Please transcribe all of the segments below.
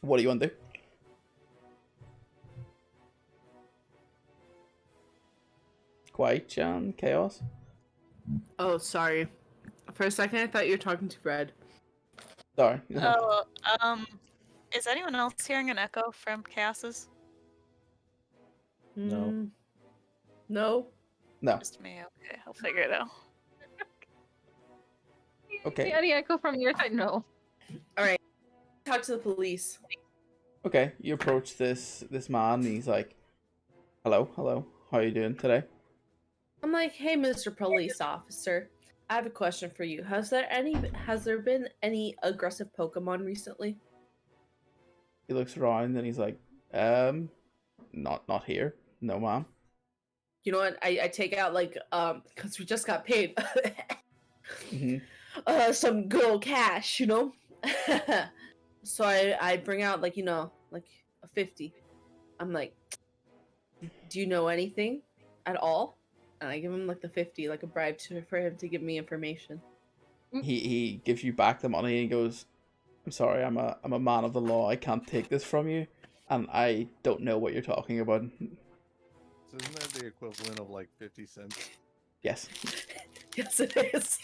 What do you want to do? Kwai-chan, Chaos? Oh, sorry. For a second, I thought you were talking to Fred. Sorry. Oh, is anyone else hearing an echo from Chaos's? No. No. No. Just me. Okay, I'll figure it out. Okay. Any echo from your side? No. All right. Talk to the police. Okay, you approach this man, and he's like, hello, how are you doing today? I'm like, hey, Mr. Police Officer, I have a question for you. Has there been any aggressive Pokemon recently? He looks around, and he's like, not here. No, ma'am. You know what? I take out like because we just got paid. Some good old cash, you know. So I bring out like like a 50. I'm like, do you know anything at all? And I give him like the 50, like a bribe for him to give me information. He gives you back the money, and he goes, I'm sorry, I'm a man of the law. I can't take this from you, and I don't know what you're talking about. So isn't that the equivalent of like 50 cents? Yes. Yes, it is.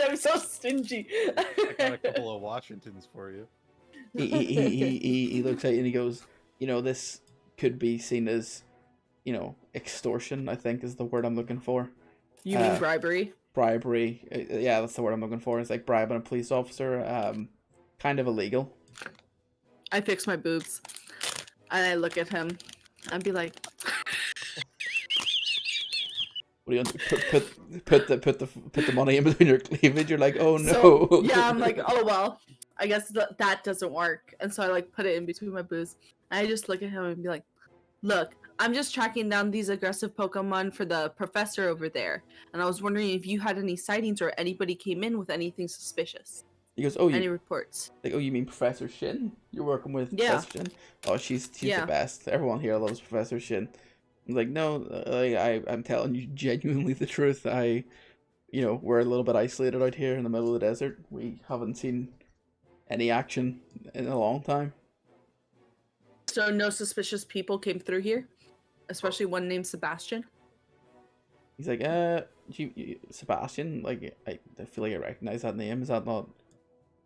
I'm so stingy. I got a couple of Washingtons for you. He looks at you and he goes, this could be seen as, extortion, I think is the word I'm looking for. You mean bribery? Bribery. Yeah, that's the word I'm looking for. It's like bribing a police officer. Kind of illegal. I fix my boobs. And I look at him and be like, What do you want? Put the money in between your cleavage? You're like, oh no. so, yeah, I'm like, oh well, I guess that doesn't work. And so I like put it in between my boobs. And I just look at him and be like, look, I'm just tracking down these aggressive Pokemon for the professor over there. And I was wondering if you had any sightings or anybody came in with anything suspicious. He goes, oh, any reports? Like, oh, you mean Professor Shin? You're working with Professor Shin? Oh, she's the best. Everyone here loves Professor Shin. I'm like, no, I'm telling you genuinely the truth. We're a little bit isolated out here in the middle of the desert. We haven't seen any action in a long time. So no suspicious people came through here? Especially one named Sebastian? He's like, Sebastian? Like, I feel like I recognize that name. Is that not...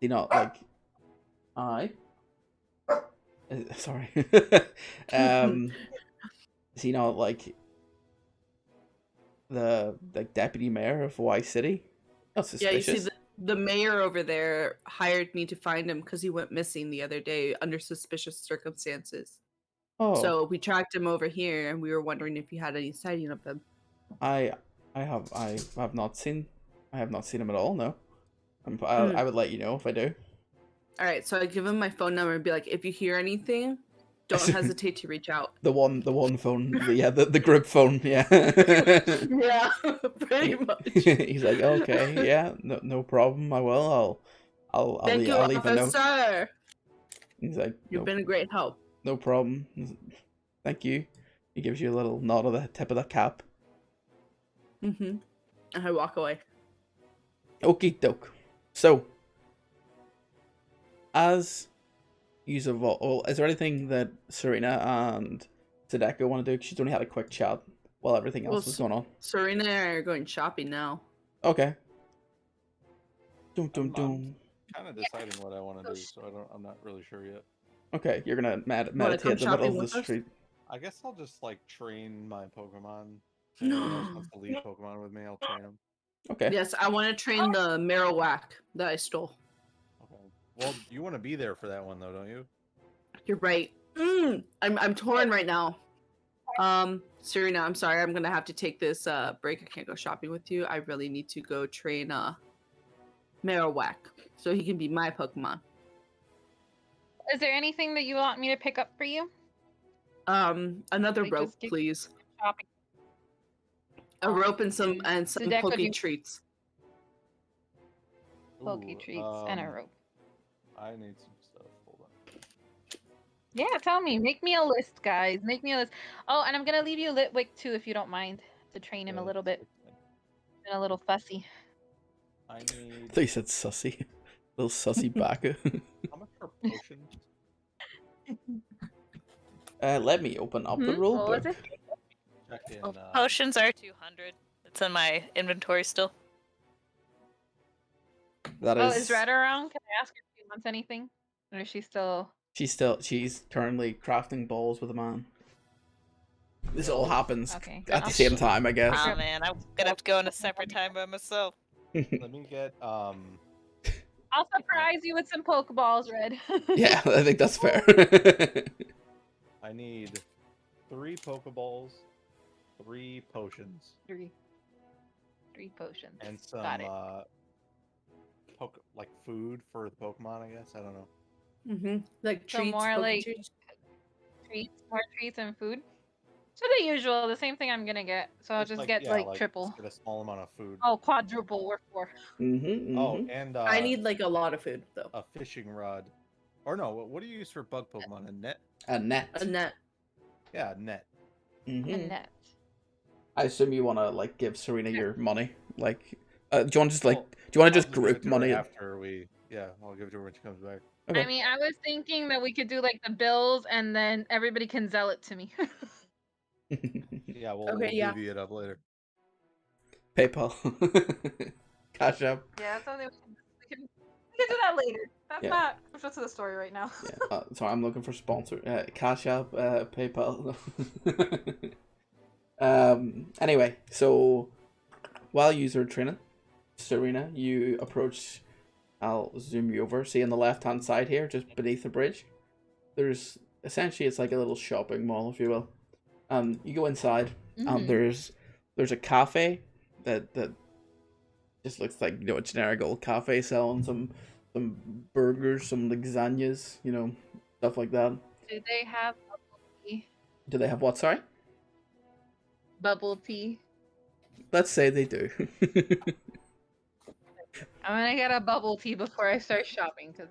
Is he not, like... Sorry. Is he not, like... the deputy mayor of Y City? Not suspicious. Yeah, you see, the mayor over there hired me to find him because he went missing the other day under suspicious circumstances. Oh. So we tracked him over here, and we were wondering if you had any sighting of him. I have not seen him at all. No. I would let you know if I do. All right, so I give him my phone number and be like, if you hear anything, don't hesitate to reach out. The one phone, the group phone, yeah. Yeah, pretty much. He's like, okay, yeah, no problem. I will. I'll Thank you, I'll leave a note. Officer. He's like, you've been a great help. No problem. Thank you. He gives you a little nod of the tip of the cap. And I walk away. Okie doke. So, as use of all, is there anything that Serena and Sadeko want to do? Because she's only had a quick chat while everything else was going on. Serena and I are going shopping now. Okay. Dum. Kind of deciding what I want to do, so I'm not really sure yet. Okay, you're gonna meditate in the middle of the street. I guess I'll just like train my Pokemon. If anyone else wants to leave Pokemon with me, I'll train them. Okay. Yes, I want to train the Marowak that I stole. Okay. Well, you want to be there for that one though, don't you? You're right. I'm torn right now. Serena, I'm sorry. I'm gonna have to take this break. I can't go shopping with you. I really need to go train Marowak so he can be my Pokemon. Is there anything that you want me to pick up for you? Another rope, please. Shopping. A rope and some Poke treats. Poke treats and a rope. I need some stuff. Hold on. Yeah, tell me. Make me a list, guys. Make me a list. Oh, and I'm gonna leave you Litwick too, if you don't mind, to train him a little bit. And a little fussy. I need. They said sussy. Little sussy backer. How much are potions? Let me open up the Hmm? rule What was book. it? Check in. Well, potions are 200. It's in my inventory still. That Oh, is. is Red around? Can I ask her if she wants anything? Or is she still... She's currently crafting balls with a man. This all happens Okay. at the same time, I guess. Oh man, I'm gonna have to go in a separate time by myself. Let me get I'll surprise you with some Pokeballs, Red. Yeah, I think that's fair. I need 3 Pokeballs, 3 potions, 3 potions. and Got some it. like food for the Pokemon. I guess I don't know. Like So treats, more Poke like treats. more treats and food. So the usual, the same thing I'm gonna get. So I'll just get like triple. Just get a small amount of food. Oh, quadruple. We're 4. Oh, and I need like a lot of food though. a fishing rod. Or no, what do you use for bug Pokemon? A net? A net. A net. Yeah, a net. A net. I assume you want to like give Serena your money. Like, do you want to just like? Well, do you want to I'll just give it group to her money? after we? Yeah, I'll give it to her when she comes back. Okay. I mean, I was thinking that we could do like the bills, and then everybody can sell it to me. Yeah, Okay, we'll yeah. divvy it up later. PayPal. Cash App. Yeah, that's something we can do that later. That's Yeah. not crucial to the story right now. Yeah. Sorry, I'm looking for sponsor. Cash App. PayPal. Anyway, so while you are training, Serena, you approach. I'll zoom you over. See on the left-hand side here, just beneath the bridge, there's essentially it's like a little shopping mall, if you will. You go inside, and there's a cafe that just looks like, you know, a generic old cafe selling some burgers, some lasagnas, you know, stuff like that. Do they have bubble tea? Do they have what? Sorry. Bubble tea. Let's say they do. I'm gonna get a bubble tea before I start shopping because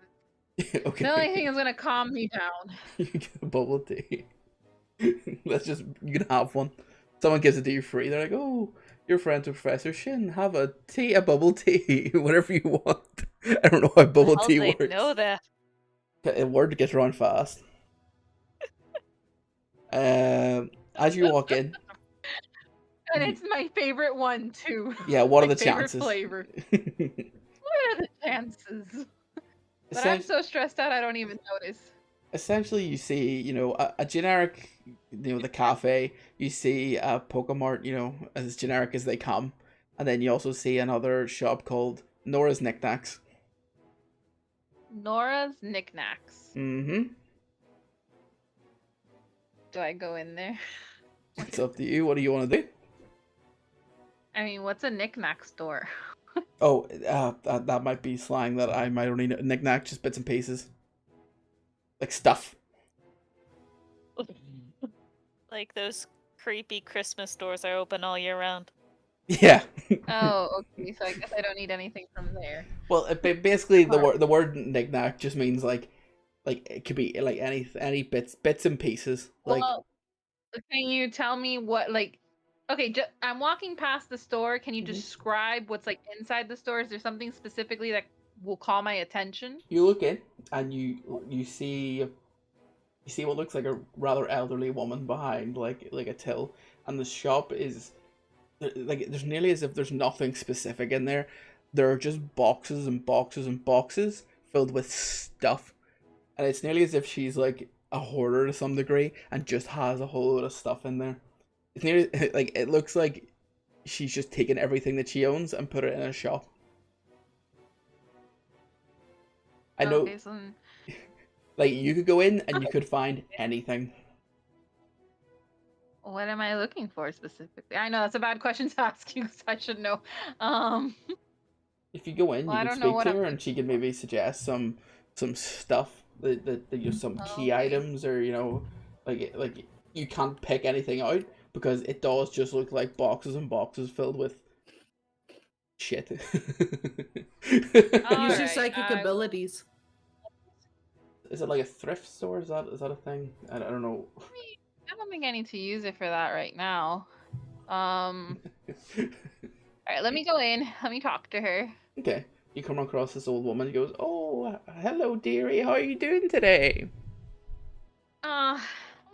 Okay. the only thing is gonna calm me down. You get a bubble tea. Let's just, you can have one. Someone gives it to you free. They're like, oh, you're friends with Professor Shin. Have a bubble tea, whatever you want. I don't know how bubble How tea they works. know that? A word gets around fast. As you walk in. And it's my favorite one too. Yeah, what are My the favorite chances? flavor. What are the chances? But I'm so stressed out I don't even notice. Essentially, you see, you know, a generic, you know, the cafe. You see a Pokemart, you know, as generic as they come, and then you also see another shop called Nora's Knickknacks. Nora's Knickknacks. Mm-hmm. Do I go in there? It's up to you. What do you want to do? I mean, what's a knickknack store? Oh, that might be slang that I might only know. Knick-knack, just bits and pieces. Like stuff. Like those creepy Christmas stores are open all year round. Yeah. Oh, okay. So I guess I don't need anything from there. Well, basically the word knick-knack just means like it could be like any bits and pieces. Like, Well, can you tell me what, like, okay, I'm walking past the store. Can you describe what's like inside the store? Is there something specifically that will call my attention? you look in and you see what looks like a rather elderly woman behind like a till, and the shop is like, there's nearly as if there's nothing specific in there. There are just boxes and boxes and boxes filled with stuff, and it's nearly as if she's like a hoarder to some degree and just has a whole lot of stuff in there. It's nearly like, it looks like she's just taken everything that she owns and put it in a shop. I know. Okay, so... Like, you could go in and you could find anything. What am I looking for specifically? I know that's a bad question to ask you, because I should know. If you go in, Well, I you can don't know speak what to I'm her and she can maybe suggest some stuff that use some key items, or, you know, like you can't pick anything out because it does just look like boxes and boxes filled with shit. Use your Alright, psychic abilities. Is it like a thrift store? Is that a thing? I don't know. I don't think I need to use it for that right now. Alright, let me go in. Let me talk to her. Okay. you come across this old woman. She goes, "Oh, hello, dearie. How are you doing today?" A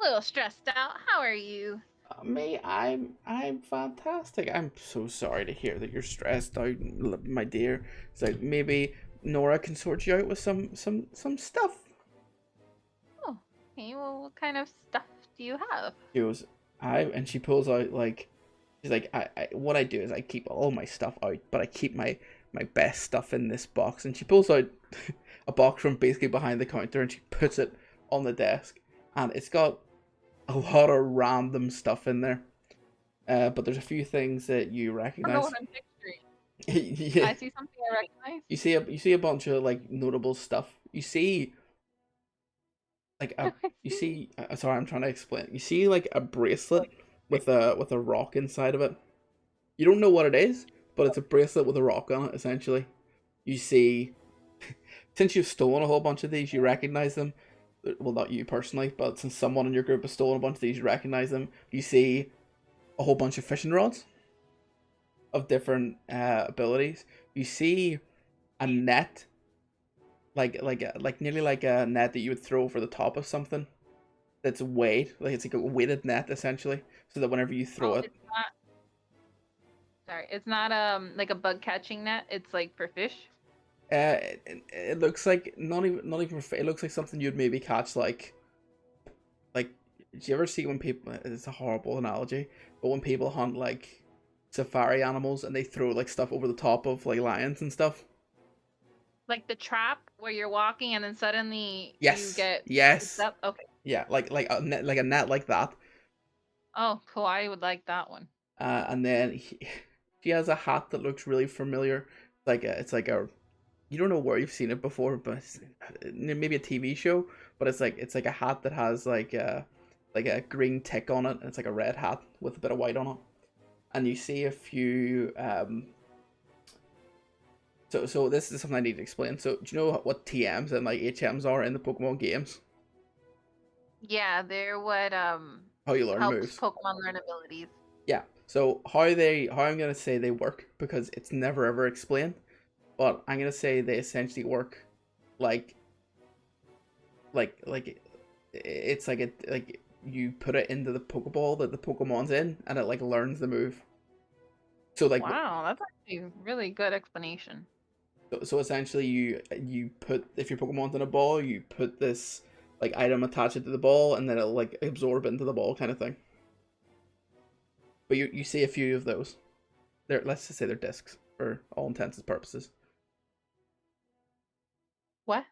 little stressed out. How are you? Me, I'm fantastic. I'm so sorry to hear that you're stressed out, my dear. So maybe Nora can sort you out with some stuff. Oh, okay. Well, what kind of stuff do you have? She goes, and she pulls out like, she's like, what I do is I keep all my stuff out, but I keep my best stuff in this box. And she pulls out a box from basically behind the counter, and she puts it on the desk, and it's got a lot of random stuff in there. But there's a few things that you I don't know recognize. what I'm picturing. Yeah. I see something I recognize. You see a bunch of like notable stuff. You see like a you see sorry, I'm trying to explain. You see like a bracelet with a rock inside of it. You don't know what it is, but it's a bracelet with a rock on it essentially. You see since you've stolen a whole bunch of these, you recognize them. Well, not you personally, but since someone in your group has stolen a bunch of these, you recognize them. You see a whole bunch of fishing rods of different abilities. You see a net, like nearly like a net that you would throw over the top of something. That's weight, like it's like a weighted net essentially, so that whenever you throw it, It's not. Sorry, it's not like a bug catching net. It's like for fish. it looks like not even it looks like something you'd maybe catch like. Do you ever see when people? It's a horrible analogy, but when people hunt like safari animals and they throw like stuff over the top of like lions and stuff. Like the trap where you're walking and then suddenly Yes. you get Yes. up. Okay. Yeah, like a net like that. Oh, cool. I would like that one. And then she has a hat that looks really familiar. It's like a you don't know where you've seen it before, but maybe a TV show. But it's like a hat that has like a green tick on it, and it's like a red hat with a bit of white on it. And you see a few So this is something I need to explain. So do you know what TMs and like HMs are in the Pokemon games? Yeah, they're what How you learn helps moves. Pokemon learn abilities. Yeah. So how I'm gonna say they work, because it's never ever explained, but I'm gonna say they essentially work like it's like you put it into the Pokeball that the Pokemon's in, and it like learns the move. So like Wow, that's actually a really good explanation. so essentially you put, if your Pokemon's in a ball, you put this like item, attach it to the ball, and then it'll like absorb into the ball kind of thing. But you see a few of those. Let's just say they're discs for all intents and purposes. What?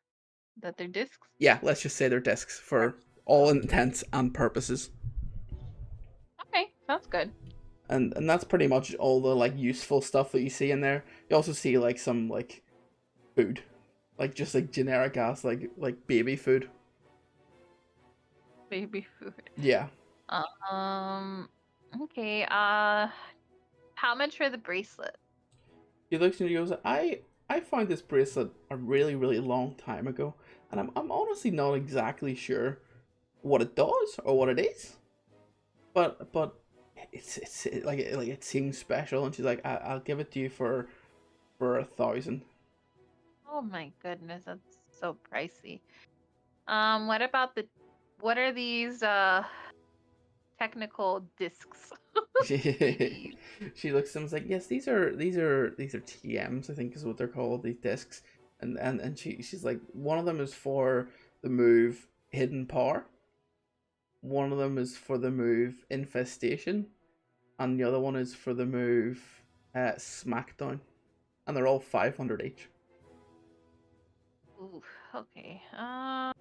That they're discs? Yeah, let's just say they're discs for all intents and purposes. Okay, sounds good. And that's pretty much all the like useful stuff that you see in there. You also see like some like food, like just like generic ass like baby food. Baby food. Yeah. Okay. How much for the bracelet? He looks and he goes, I found this bracelet a really, really long time ago, and I'm honestly not exactly sure what it does or what it is. But it's like it seems special, and she's like, I'll give it to you for 1,000. Oh my goodness, that's so pricey. What are these technical discs? She looks and was like, yes, these are TMs, I think is what they're called, these discs. And she's like, one of them is for the move Hidden Power. One of them is for the move Infestation, and the other one is for the move Smackdown. And they're all 500 each. Ooh, okay. Aren't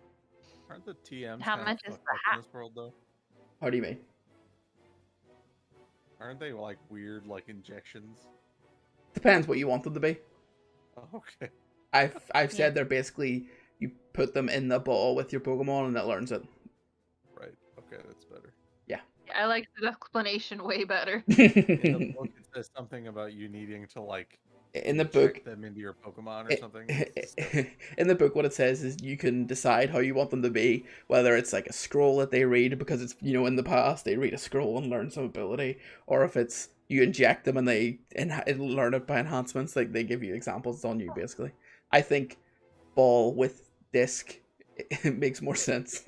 the TMs How kinda much is fucked the up hat? in this world though? How do you mean? Aren't they like weird like injections? Depends what you want them to be. Oh, okay. I've said they're basically, you put them in the ball with your Pokemon and it learns it. Right. Okay, that's better. Yeah. I like the explanation way better. In the book, it says something about you needing to like In the book, inject them into your Pokemon or something. It's disgusting. in the book, what it says is you can decide how you want them to be, whether it's like a scroll that they read because it's, in the past they read a scroll and learn some ability, or if it's you inject them and they learn it by enhancements. Like they give you examples on you basically. I think ball with disc it makes more sense.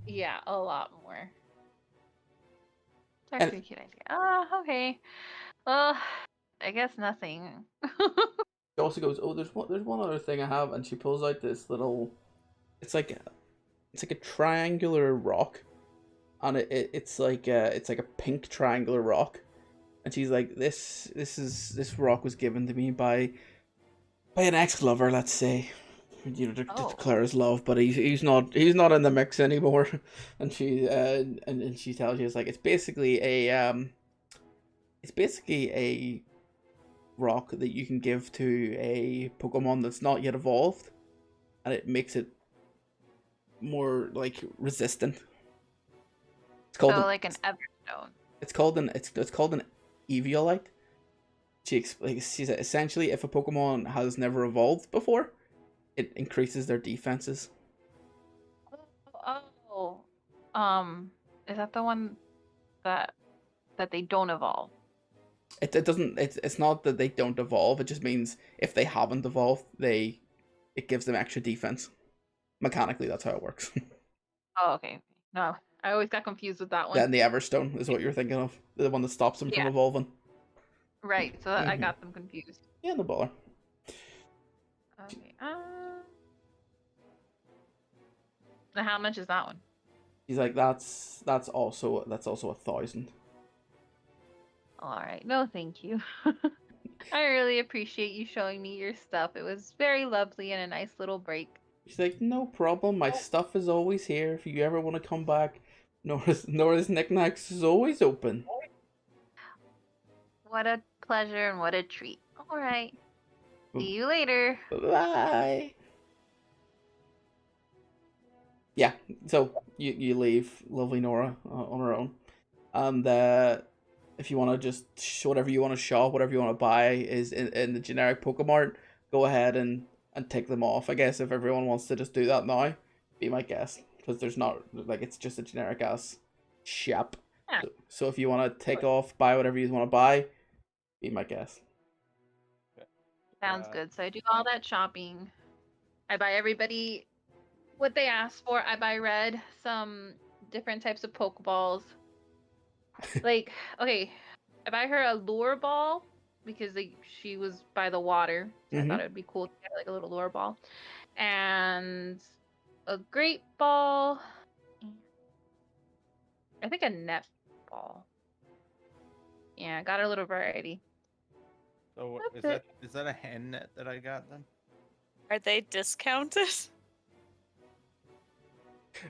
Yeah, a lot more. It's And- actually a cute idea. Oh, okay. Well, I guess nothing. She also goes, "Oh, there's one other thing I have," and she pulls out this little. It's like a triangular rock, and it's like a pink triangular rock, and she's like, this rock was given to me by an ex-lover, let's say, you know, to declare his love, but he's not in the mix anymore, and she and she tells you it's basically a rock that you can give to a Pokemon that's not yet evolved, and it makes it more like resistant. It's called like an Everstone. It's called an Eviolite. She said essentially if a Pokemon has never evolved before, it increases their defenses. Oh, is that the one that they don't evolve? It doesn't. It's not that they don't evolve. It just means if they haven't evolved, it gives them extra defense. Mechanically, that's how it works. Oh, okay. No, I always got confused with that one. Then the Everstone is what you're thinking of, the one that stops them from evolving. Right. So I got them confused. Yeah, no bother. Okay. Now how much is that one? He's like, that's also 1,000. All right. No, thank you. I really appreciate you showing me your stuff. It was very lovely and a nice little break. She's like, no problem. My stuff is always here. If you ever want to come back, Nora's Knickknacks is always open. What a pleasure and what a treat. All right. See you later. Bye. Yeah, so you leave lovely Nora on her own, and if you want to just whatever you want to shop, whatever you want to buy is in the generic Pokemart, go ahead and take them off. I guess if everyone wants to just do that now, be my guest, because there's not like it's just a generic ass shop. Yeah. So if you want to take off, buy whatever you want to buy, be my guest. Sounds good. So I do all that shopping. I buy everybody what they asked for. I buy Red some different types of Pokeballs. Like, okay, I buy her a lure ball because she was by the water. So I thought it would be cool to get like a little lure ball. And a great ball. I think a net ball. Yeah, I got a little variety. So is that a hen net that I got then? Are they discounted?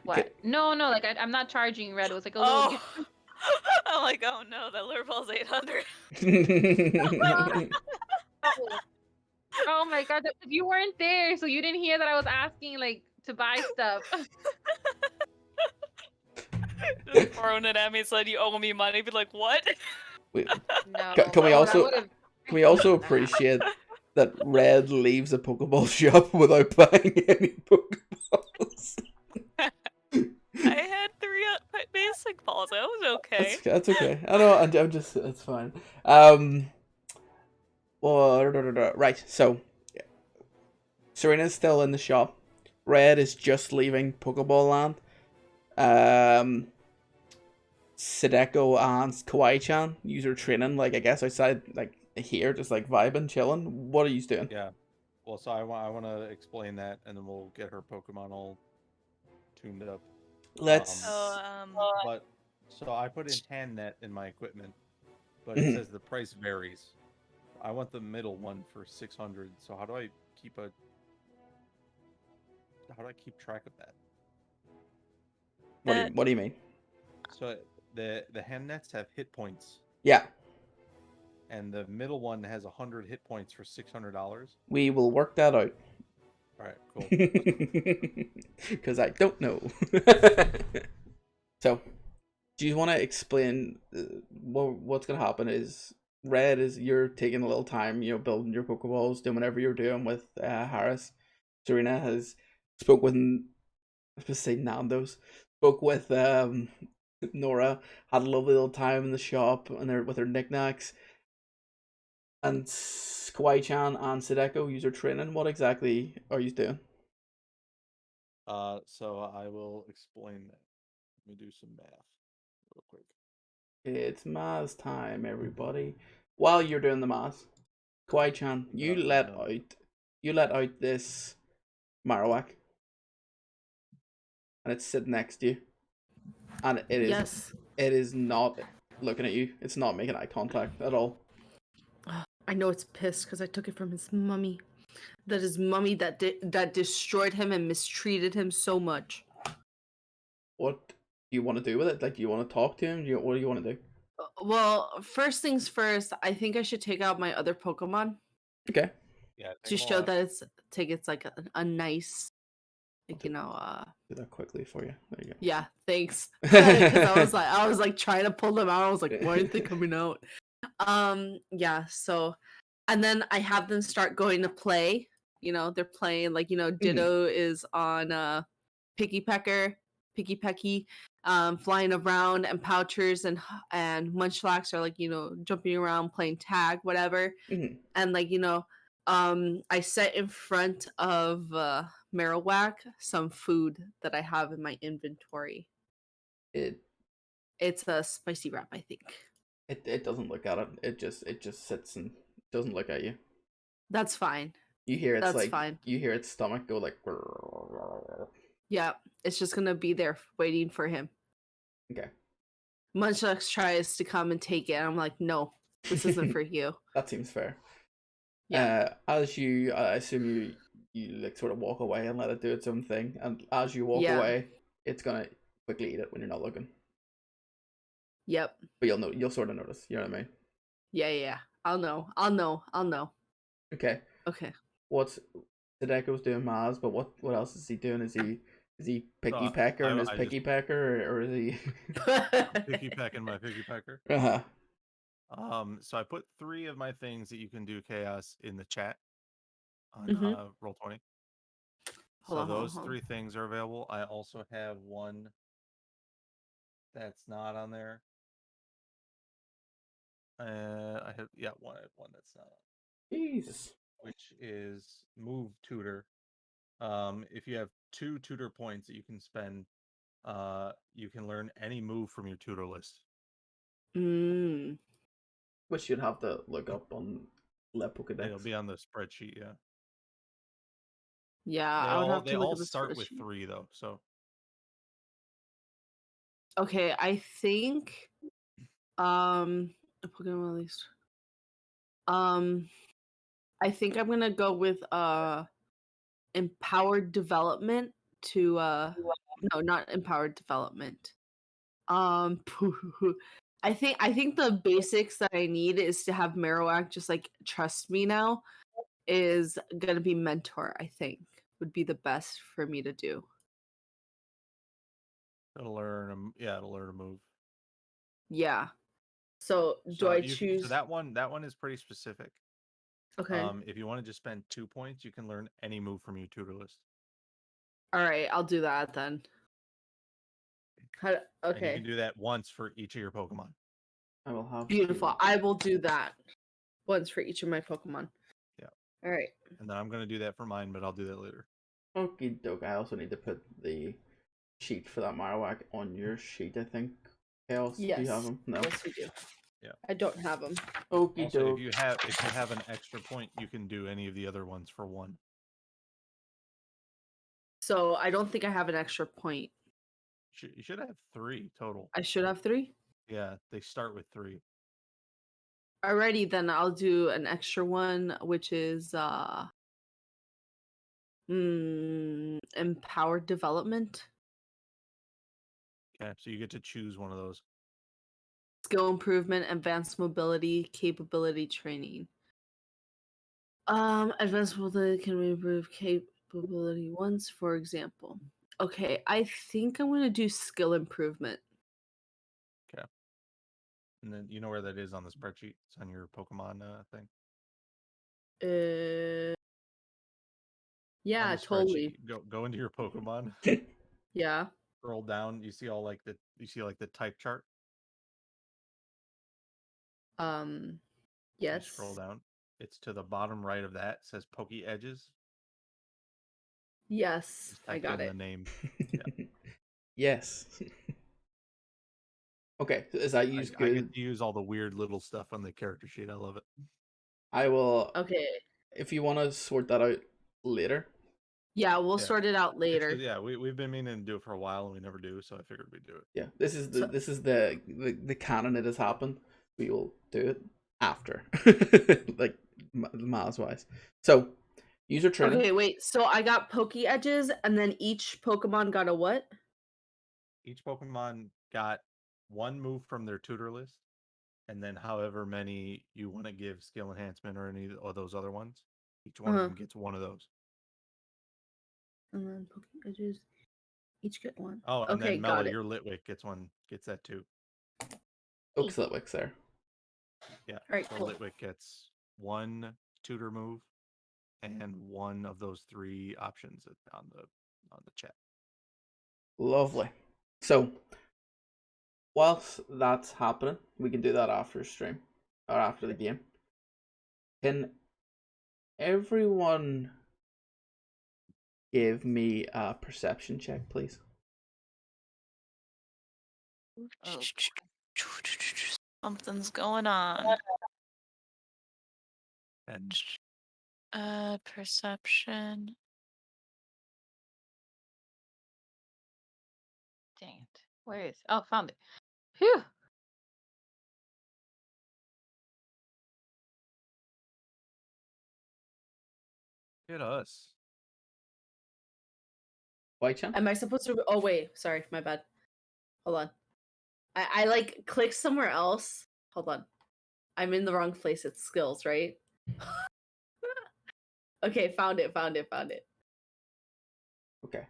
What? No, like I'm not charging Red. It was like a little. Oh. I'm like, oh no, that lure ball's 800. Oh my god, you weren't there, so you didn't hear that I was asking like to buy stuff. Just throwing it at me and said you owe me money. Be like, what? No. Can we also appreciate that Red leaves a Pokeball shop without buying any Pokeballs? I had 3 basic balls. That was okay. That's okay. I know. I'm just. It's fine. Well, right. So, Serena's still in the shop. Red is just leaving Pokeball Land. Sadeko and Kawaii-chan use her training, like, I guess outside, like, here, just, like, vibing, chilling. What are you doing? Yeah. Well, so I want to explain that, and then we'll get her Pokemon all tuned up. Let's... But, so I put in hand net in my equipment, but it says the price varies. I want the middle one for 600, so how do I keep track of that? What do you mean? So the hand nets have hit points. Yeah. And the middle one has 100 hit points for $600. We will work that out. All right, cool. Because I don't know. So, do you want to explain what's going to happen is Red is you're taking a little time, building your Pokeballs, doing whatever you're doing with Harris. Serena has spoke with, I was supposed to say Nando's, spoke with Nora had a lovely little time in the shop and with her knickknacks. And Kawaii-chan and Sadeko, user training. What exactly are you doing? So I will explain that. Let me do some math real quick. It's Maz time, everybody. While you're doing the math, Kawaii-chan, you let out this Marowak, and it's sitting next to you, and Yes. it is not looking at you. It's not making eye contact at all. I know it's pissed because I took it from his mummy. That his mummy that destroyed him and mistreated him so much. What do you want to do with it? Like, do you want to talk to him? What do you want to do? Well, first things first, I think I should take out my other Pokemon Okay. Yeah. to show that it's like a nice, like, you know, do that quickly for you. There you go. yeah, thanks. Because I was like trying to pull them out. I was like, why aren't they coming out? Yeah, so and then I have them start going to play. You know, they're playing like, you know, Ditto is on Picky Pecker, Picky Pecky, flying around, and Pouchers and Munchlax are like, you know, jumping around playing tag, whatever. And like, you know, I set in front of Marowak some food that I have in my inventory. It's a spicy wrap, I think. It doesn't look at it. It just sits and doesn't look at you. That's fine. You hear it's That's fine. You hear its stomach go like. Yeah, it's just gonna be there waiting for him. Okay. Munchlax tries to come and take it, and I'm like, no, this isn't for you. That seems fair. Yeah. As you, I assume you like sort of walk away and let it do its own thing, and as you walk away, it's gonna quickly eat it when you're not looking. Yep. But you'll sort of notice. You know what I mean? Yeah. I'll know. Okay. Okay. What's Tadeko's doing Maz, but what else is he doing? Is he picky pecker and his picky pecker, or is he picky pecking my picky pecker? So I put 3 of my things that you can do chaos in the chat on Roll20. So those 3 things are available. I also have one that's not on there. I have one that's not on. Jesus. Which is move tutor. If you have 2 tutor points that you can spend, you can learn any move from your tutor list. Which you'd have to look up on Le Pokedex. It'll be on the spreadsheet, yeah. Yeah, I would have to look at the start spreadsheet. with 3 though, so. Okay, I think the Pokemon list. I think I'm gonna go with empowered development to no, not empowered development. I think the basics that I need is to have Marowak just like trust me now is gonna be mentor, I think would be the best for me to do. It'll learn a move. Yeah. So do I choose? So that one is pretty specific. Okay. If you want to just spend 2 points, you can learn any move from your tutor list. All right, I'll do that then. Okay. And you can do that once for each of your Pokemon. I will have beautiful. I will do that once for each of my Pokemon. Yeah. All right. And then I'm gonna do that for mine, but I'll do that later. Okie doke. I also need to put the sheet for that Marowak on your sheet, I think. Chaos, yes. Do you have them? No. Yes, we do. Yeah. I don't have them. Okie also, doke. if you have an extra point, you can do any of the other ones for 1. So I don't think I have an extra point. You should have 3 total. I should have 3? Yeah, they start with 3. Alrighty, then I'll do an extra one, which is empowered development. Okay, so you get to choose one of those. Skill improvement, advanced mobility, capability training. Advanced mobility can improve capability once, for example. Okay, I think I'm gonna do skill improvement. Okay. And then you know where that is on the spreadsheet? It's on your Pokemon thing. Yeah, totally. Go into your Pokemon. Yeah. scroll down, you see the type chart. Yes. You scroll down. It's to the bottom right of that. It says Pokey Edges. Yes, Just I type got in it. the name. Yeah. Yes. Okay, is that used I good? get to use all the weird little stuff on the character sheet. I love it. I will. Okay. If you want to sort that out later. Yeah, we'll sort it out later. Yeah, we've been meaning to do it for a while and we never do, so I figured we'd do it. Yeah, this is the canon. It has happened. We will do it after, like miles wise. So, user training. Okay, wait. So I got Poke Edges, and then each Pokemon got a what? Each Pokemon got one move from their tutor list, and then however many you want to give skill enhancement or any of those other ones, each one of them gets one of those. And then Poke Edges, each get one. Oh, and okay, then Mello, got it. your Litwick gets that too. Oaks Litwick's there. Yeah. All right, so cool. Litwick gets one tutor move and one of those 3 options on the chat. Lovely. So, whilst that's happening, we can do that after stream or after the game. Can everyone give me a perception check, please? Oh. Something's going on. And perception. Dang it. Where is? Oh, found it. Phew. hit us. White-chan? Am I supposed to? Oh wait, sorry, my bad. Hold on. I like clicked somewhere else. Hold on. I'm in the wrong place. It's skills, right? Okay, found it. Okay.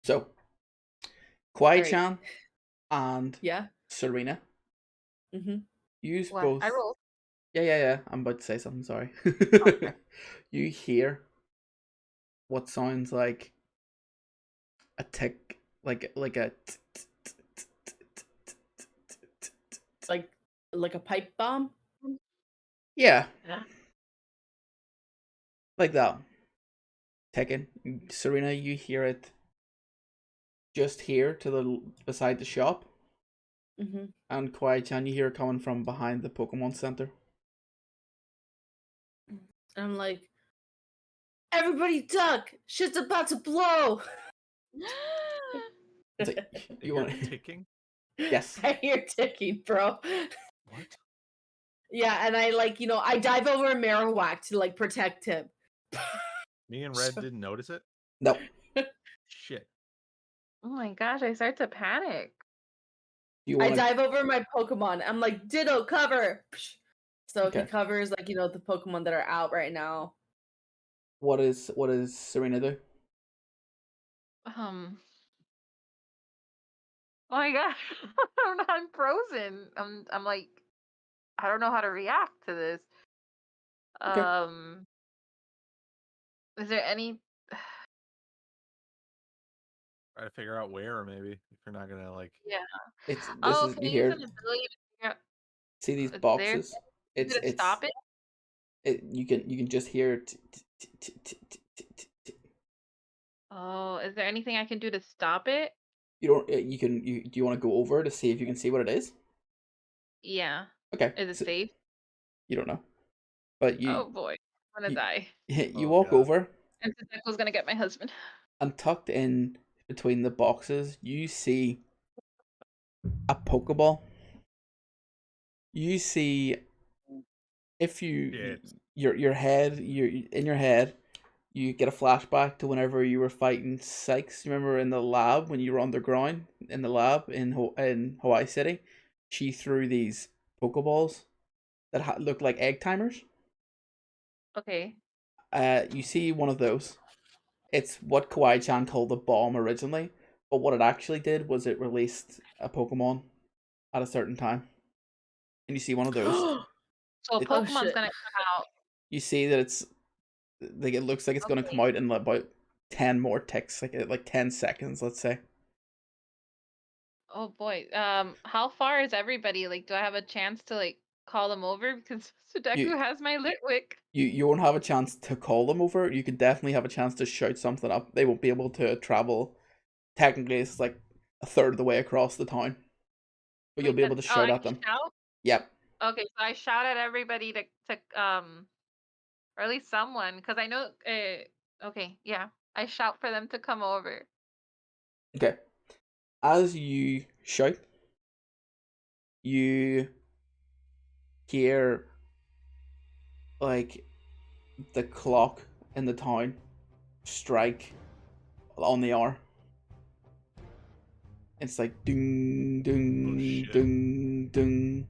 So, Kwai-chan and Yeah. Serena. Mm-hmm. Use What? both. I rolled. Yeah. I'm about to say something. Sorry. Okay. You hear what sounds like a tick, like a Like a pipe bomb. yeah, Yeah. like that. Ticking. Serena, you hear it just here to the beside the shop, Mm-hmm. and Kwai-chan, you hear it coming from behind the Pokemon Center. And I'm like, everybody duck! Shit's about to blow! It's like You want ticking? Yes. I hear ticking, bro. What? Yeah, and I I dive over Marowak to protect him. Me and Red didn't notice it? No. Shit. Oh my gosh, I start to panic. You I want dive over my Pokemon. I'm like, Ditto, cover! So Okay. he covers the Pokemon that are out right now. What is Serena do? Oh my gosh. I'm frozen. I'm like, I don't know how to react to this. Okay. Is there any Try to figure out where, maybe, if you're not gonna Yeah. It's this Oh, is can you you use hear an ability to figure out see these is there boxes? anything to stop it? You can just hear Oh, is there anything I can do to stop it? you don't you can do you want to go over to see if you can see what it is? Yeah. Okay. Is it So, safe? you don't know. But Oh boy. I'm gonna die. you Oh, walk God. over And Tentaco's gonna get my husband. and tucked in between the boxes, you see a Pokeball. You see if you Shit. your head in your head you get a flashback to whenever you were fighting Sykes. You remember in the lab when you were underground in the lab in Hawaii City? She threw these Pokeballs that looked like egg timers. Okay. You see one of those. It's what Kawaii-chan called the bomb originally, but what it actually did was it released a Pokemon at a certain time. And you see one of those. So a It- Pokemon's shit. gonna come out. You see that it's like it looks like it's gonna come Okay. out in about 10 more ticks, like 10 seconds, let's say. Oh boy. How far is everybody? Like, do I have a chance to like call them over? Because You Sudeku has my Litwick. you won't have a chance to call them over. You can definitely have a chance to shout something up. They won't be able to travel. Technically, it's like a third of the way across the town, but you'll Wait, be able to shout I at can them. shout? Yep. Okay, so I shout at everybody to or at least someone, because I know. Okay, yeah, I shout for them to come over. Okay. As you shout, you hear like the clock in the town strike on the hour. It's like ding, ding, shit. ding, ding.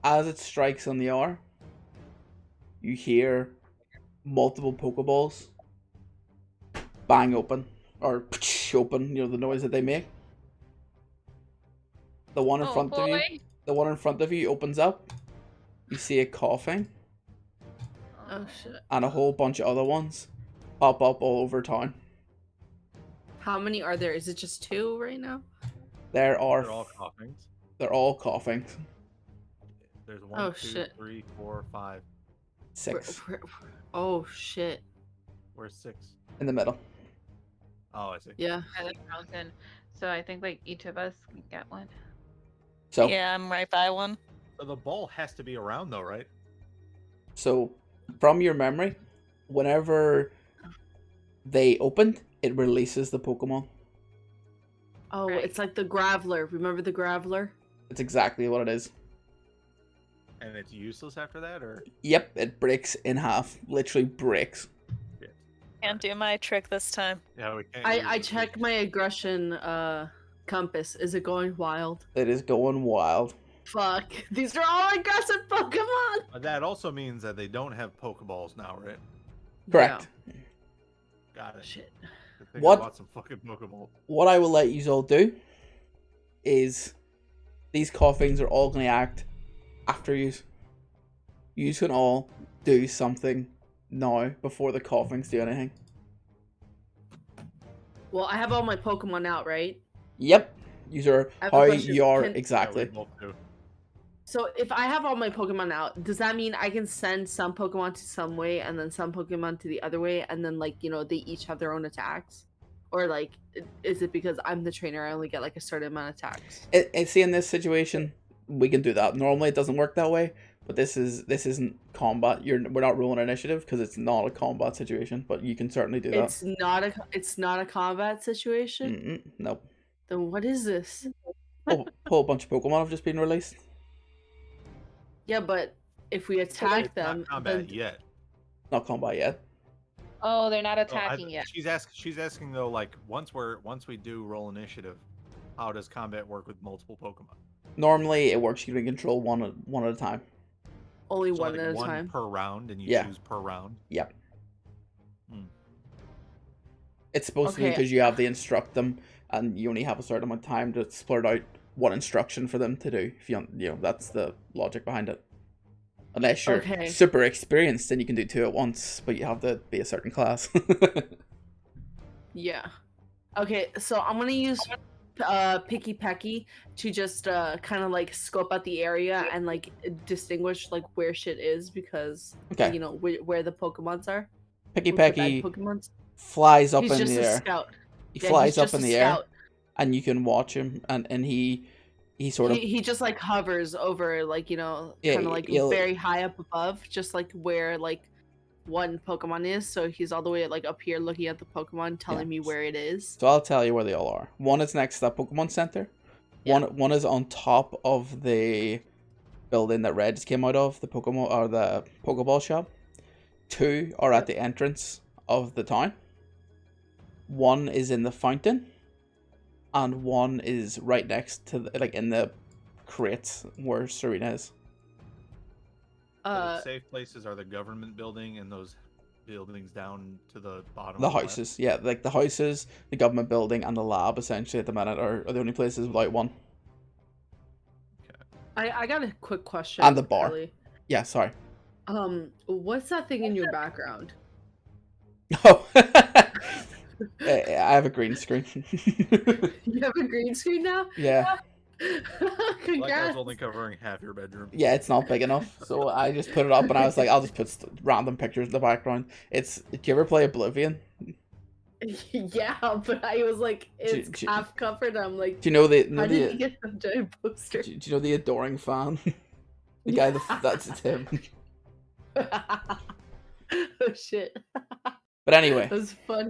As it strikes on the hour, you hear multiple Pokeballs bang open, or open, you know, the noise that they make. The one in Oh front of you, boy. the one in front of you opens up. You see it coughing, Oh shit. and a whole bunch of other ones pop up all over town. How many are there? Is it just 2 right now? There are. They're all coughing. They're all coughing. There's 1, Oh, 2, shit. 3, 4, 5. 6 Oh shit. Where's 6? in the middle. Oh, I see. Yeah. I like mountain. So I think like each of us can get one. So Yeah, I'm right by one. So the ball has to be around though, right? So, from your memory, whenever they opened, it releases the Pokemon. Oh, Right. it's like the Graveler. Remember the Graveler? It's exactly what it is. And it's useless after that, or? Yep, it breaks in half. Literally breaks. Can't do my trick this time. Yeah, we can't. I checked my aggression compass. Is it going wild? It is going wild. Fuck. These are all aggressive Pokemon! But that also means that they don't have Pokeballs now, right? Correct. Got it. Shit. I think What- I bought some fucking Pokeballs. What I will let you all do is these coughings are all going to act after you. You can all do something now before the coughings do anything. Well, I have all my Pokemon out, right? Yep. These are I have a how question. you are Can- exactly. Yeah, we both do. So if I have all my Pokemon out, does that mean I can send some Pokemon to some way and then some Pokemon to the other way, and then like, you know, they each have their own attacks? Or like, is it because I'm the trainer, I only get like a certain amount of attacks? See, in this situation, we can do that. Normally, it doesn't work that way, but this isn't combat. We're not rolling initiative because it's not a combat situation. But you can certainly do that. It's not a combat situation. Nope. Then what is this? Whole bunch of Pokemon have just been released. Yeah, but if we attack It's them, not combat then yet. Not combat yet. Oh, they're not Oh, attacking yet. She's asking though, like once we do roll initiative, how does combat work with multiple Pokemon? Normally, it works. You can control one at a time. only So, one like, at a one time. per round, and you Yeah. choose per round. Yep. Hmm. It's supposed to be Okay. because you have to instruct them, and you only have a certain amount of time to splurt out what instruction for them to do. If you know, that's the logic behind it. Unless you're Okay. super experienced, then you can do 2 at once, but you have to be a certain class. Yeah. Okay, so I'm gonna use Picky Pecky to just kind of like scope out the area and like distinguish like where shit is, because Okay. you know where the Pokemons are. Picky With the bad Pecky Pokemons. flies up He's in just the a air. scout. He Yeah, flies he's up just in a the air, scout. and you can watch him, and he sort of He just like hovers over, like, you know, Yeah, kind of like he'll- very high up above, just like where like one Pokemon is. So he's all the way like up here looking at the Pokemon, telling me where it is. So I'll tell you where they all are. One is next to that Pokemon Center. Yeah. One is on top of the building that Red just came out of, the Pokemon or the Pokeball shop. 2 are at the entrance of the town. 1 is in the fountain, and 1 is right next to like in the crates where Serena is. So the safe places are the government building and those buildings down to the bottom. The of left. houses, yeah, like the houses, the government building, and the lab essentially at the minute are the only places without one. I got a quick question. And the bar. Ellie. Yeah, sorry. What's that thing in your background? Oh, have a green screen. You have a green screen now? Yeah. Like I Congrats. was only covering half your bedroom. Yeah, it's not big enough, so I just put it up, and I was like, I'll just put random pictures in the background. It's. Do you ever play Oblivion? Yeah, but I was like, it's half covered. I'm like, do you know the? how did you get the giant poster? Do you know the adoring fan? The guy that's him. Oh shit. But anyway, That was fun.